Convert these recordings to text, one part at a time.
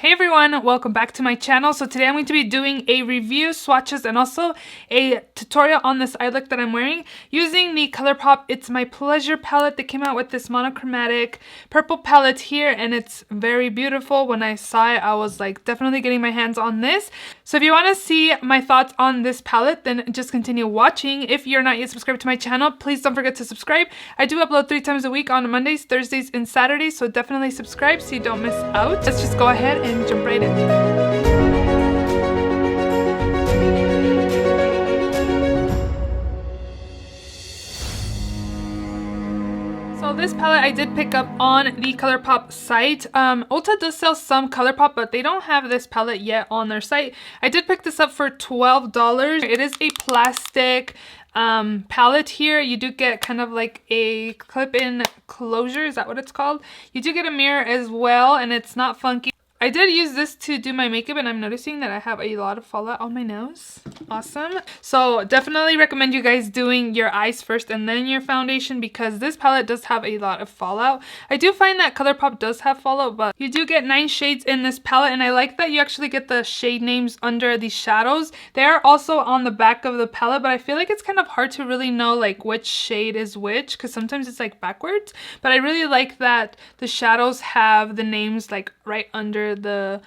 Hey everyone, welcome back to my channel. So today I'm going to be doing a review, swatches, and also a tutorial on this eye look that I'm wearing using the Colourpop It's My Pleasure palette. They came out with this monochromatic purple palette here and it's very beautiful. When I saw it, I was like definitely getting my hands on this. So if you want to see my thoughts on this palette, then just continue watching. If you're not yet subscribed to my channel, please don't forget to subscribe. I do upload 3 times a week on Mondays, Thursdays, and Saturdays, so definitely subscribe so you don't miss out. Let's just go ahead and jump right in. So this palette I did pick up on the Colourpop site. Ulta does sell some Colourpop, but they don't have this palette yet on their site. I did pick this up for $12. It is a plastic palette here. You do get kind of like a clip-in closure, is that what it's called? You do get a mirror as well, and it's not funky. I did use this to do my makeup and I'm noticing that I have a lot of fallout on my nose. Awesome. So definitely recommend you guys doing your eyes first and then your foundation because this palette does have a lot of fallout. I do find that Colourpop does have fallout, but you do get 9 shades in this palette and I like that you actually get the shade names under the shadows. They are also on the back of the palette, but I feel like it's kind of hard to really know like which shade is which because sometimes it's like backwards. But I really like that the shadows have the names like right under the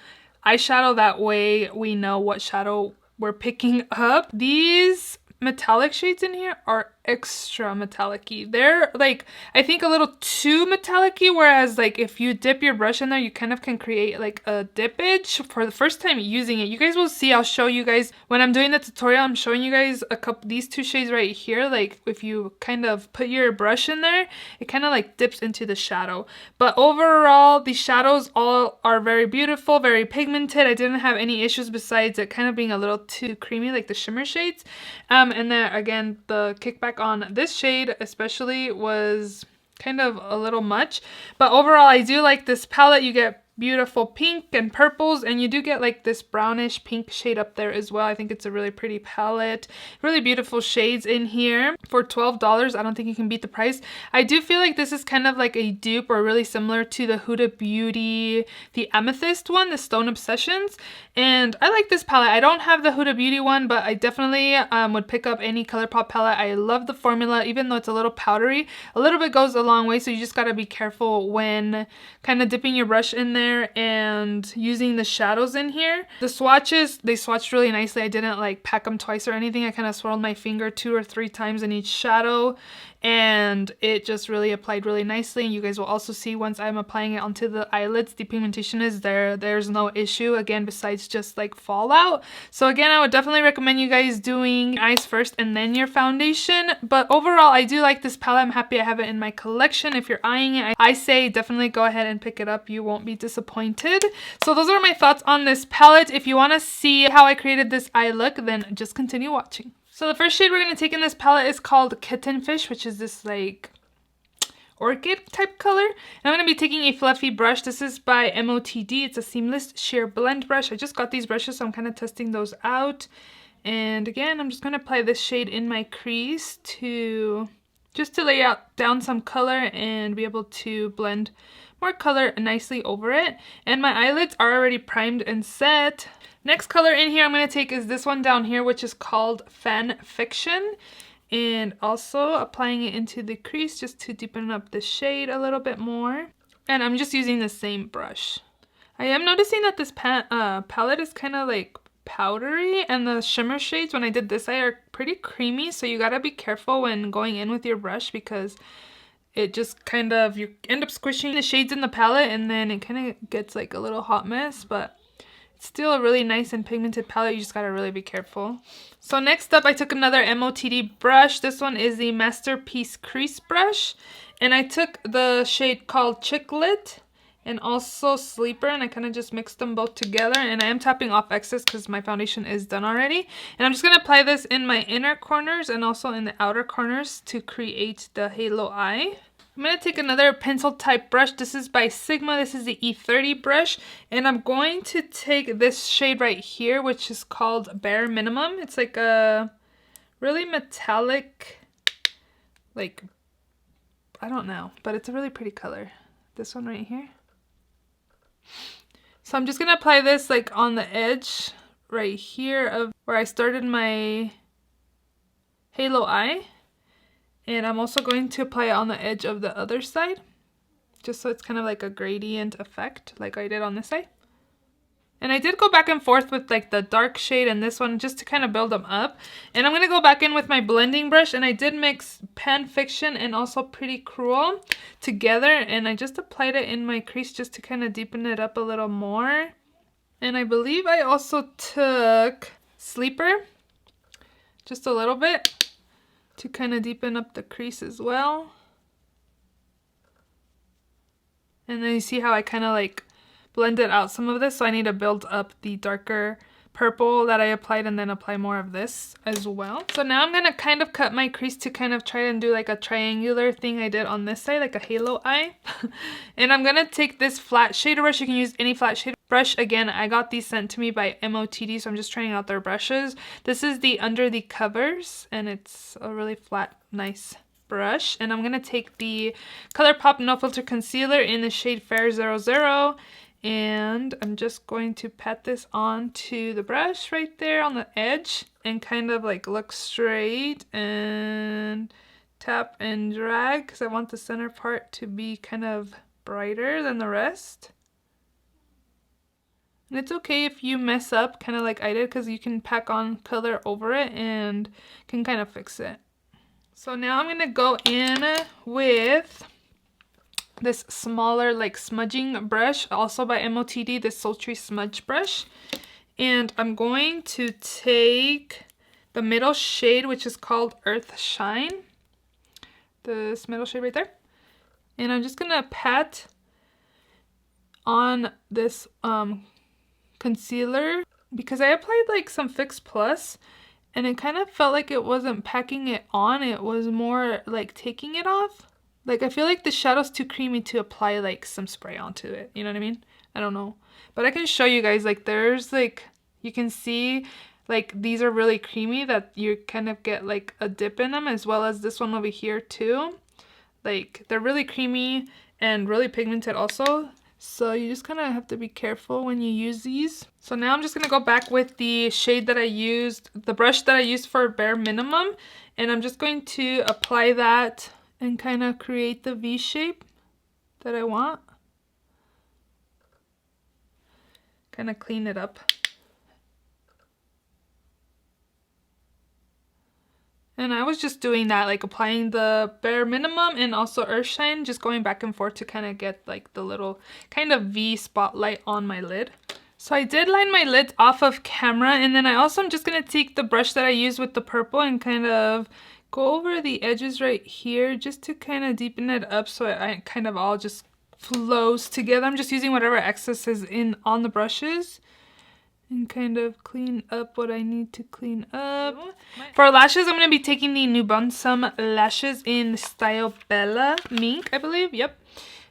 eyeshadow, that way we know what shadow we're picking up. These metallic shades in here are extra metallic-y. They're like, I think a little too metallic-y, whereas like if you dip your brush in there, you kind of can create like a dippage. For the first time using it, you guys will see, I'll show you guys when I'm doing the tutorial, I'm showing you guys a couple, these 2 shades right here. Like if you kind of put your brush in there, it kind of like dips into the shadow. But overall, the shadows all are very beautiful, very pigmented. I didn't have any issues besides it kind of being a little too creamy, like the shimmer shades. And then again, the kickback on this shade especially was kind of a little much, but overall I do like this palette. You get beautiful pink and purples and you do get like this brownish pink shade up there as well. I think it's a really pretty palette, really beautiful shades in here for $12. I don't think you can beat the price. I do feel like this is kind of like a dupe or really similar to the Huda Beauty, the Amethyst one, the Stone Obsessions, and I like this palette. I don't have the Huda Beauty one, but I definitely would pick up any Colourpop palette. I love the formula, even though it's a little powdery, a little bit goes a long way, so you just gotta be careful when kind of dipping your brush in there and using the shadows in here. The swatches, they swatched really nicely. I didn't like pack them twice or anything. I kind of swirled my finger 2 or 3 times in each shadow and it just really applied really nicely. You guys will also see once I'm applying it onto the eyelids, the pigmentation is there. There's no issue again besides just like fallout. So again, I would definitely recommend you guys doing eyes first and then your foundation. But overall, I do like this palette. I'm happy I have it in my collection. If you're eyeing it, I say definitely go ahead and pick it up. You won't be disappointed. So those are my thoughts on this palette. If you want to see how I created this eye look, then just continue watching. So the first shade we're going to take in this palette is called Kitten Fish, which is this like orchid type color. And I'm going to be taking a fluffy brush. This is by MOTD. It's a seamless sheer blend brush. I just got these brushes, so I'm kind of testing those out. And again, I'm just going to apply this shade in my crease just to lay down some color and be able to blend more color nicely over it. And my eyelids are already primed and set. Next color in here I'm going to take is this one down here, which is called Fan Fiction. And also applying it into the crease just to deepen up the shade a little bit more. And I'm just using the same brush. I am noticing that this palette is kind of like powdery, and the shimmer shades when I did this eye are pretty creamy, so you gotta be careful when going in with your brush because it just kind of, you end up squishing the shades in the palette and then it kind of gets like a little hot mess, but it's still a really nice and pigmented palette. You just gotta really be careful. So next up, I took another MOTD brush. This one is the Masterpiece Crease brush, and I took the shade called Chicklet and also Sleeper, and I kind of just mixed them both together, and I am tapping off excess because my foundation is done already. And I'm just going to apply this in my inner corners and also in the outer corners to create the halo eye. I'm going to take another pencil type brush. This is by Sigma. This is the E30 brush, and I'm going to take this shade right here, which is called Bare Minimum. It's like a really metallic, like, I don't know, but it's a really pretty color. This one right here. So I'm just gonna apply this like on the edge right here of where I started my halo eye. And I'm also going to apply it on the edge of the other side, just so it's kind of like a gradient effect like I did on this side. And I did go back and forth with like the dark shade and this one just to kind of build them up. And I'm going to go back in with my blending brush, and I did mix Pan Fiction and also Pretty Cruel together, and I just applied it in my crease just to kind of deepen it up a little more. And I believe I also took Sleeper just a little bit to kind of deepen up the crease as well. And then you see how I kind of like blended out some of this, so I need to build up the darker purple that I applied and then apply more of this as well. So now I'm gonna kind of cut my crease to kind of try and do like a triangular thing I did on this side, like a halo eye. And I'm gonna take this flat shader brush. You can use any flat shader brush. Again, I got these sent to me by MOTD, so I'm just trying out their brushes. This is the Under the Covers, and it's a really flat, nice brush. And I'm gonna take the Colourpop No Filter Concealer in the shade Fair 00. And I'm just going to pat this onto the brush right there on the edge and kind of like look straight and tap and drag, because I want the center part to be kind of brighter than the rest. And it's okay if you mess up kind of like I did, because you can pack on color over it and can kind of fix it. So now I'm going to go in with this smaller like smudging brush, also by MOTD, this Sultry Smudge brush. And I'm going to take the middle shade, which is called Earth Shine. This middle shade right there. And I'm just gonna pat on this concealer, because I applied like some Fix Plus and it kind of felt like it wasn't packing it on, it was more like taking it off. Like, I feel like the shadow's too creamy to apply like some spray onto it. You know what I mean? I don't know. But I can show you guys, like, there's like, you can see like these are really creamy, that you kind of get like a dip in them, as well as this one over here too. Like, they're really creamy and really pigmented also. So you just kind of have to be careful when you use these. So now I'm just going to go back with the shade that I used, the brush that I used for Bare Minimum. And I'm just going to apply that and kind of create the V shape that I want. Kind of clean it up. And I was just doing that, like applying the Bare Minimum and also Earthshine, just going back and forth to kind of get like the little kind of V spotlight on my lid. So I did line my lid off of camera, and then I also am just going to take the brush that I used with the purple and kind of go over the edges right here just to kind of deepen it up, so it kind of all just flows together. I'm just using whatever excess is on the brushes and kind of clean up what I need to clean up. For lashes, I'm going to be taking the New Bonsum lashes in style Bella Mink, I believe. Yep.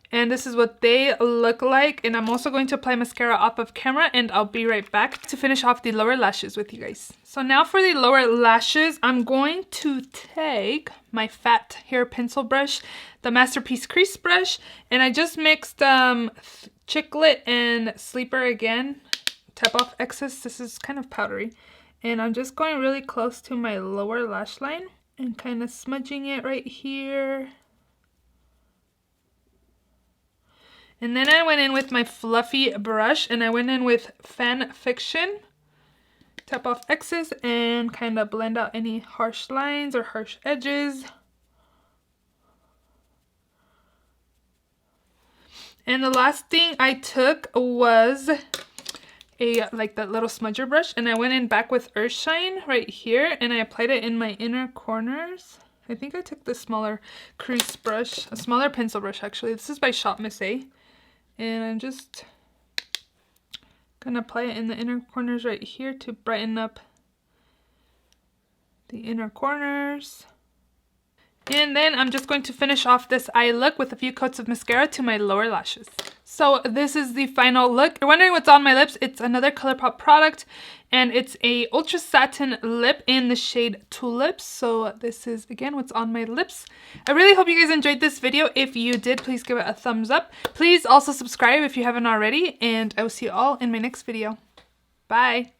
And this is what they look like. And I'm also going to apply mascara off of camera, and I'll be right back to finish off the lower lashes with you guys. So now for the lower lashes, I'm going to take my fat hair pencil brush, the Masterpiece Crease brush, and I just mixed Chicklet and Sleeper again. Tap off excess. This is kind of powdery. And I'm just going really close to my lower lash line and kind of smudging it right here. And then I went in with my fluffy brush, and I went in with Fan Fiction. Tap off excess and kind of blend out any harsh lines or harsh edges. And the last thing I took was like that little smudger brush, and I went in back with Earthshine right here, and I applied it in my inner corners. I think I took the smaller crease brush, a smaller pencil brush actually. This is by Shop Miss A. And I'm just gonna apply it in the inner corners right here to brighten up the inner corners. And then I'm just going to finish off this eye look with a few coats of mascara to my lower lashes. So this is the final look. If you're wondering what's on my lips, it's another Colourpop product, and it's a ultra satin lip in the shade Tulips. So this is again what's on my lips. I really hope you guys enjoyed this video. If you did, please give it a thumbs up. Please also subscribe if you haven't already, and I will see you all in my next video. Bye!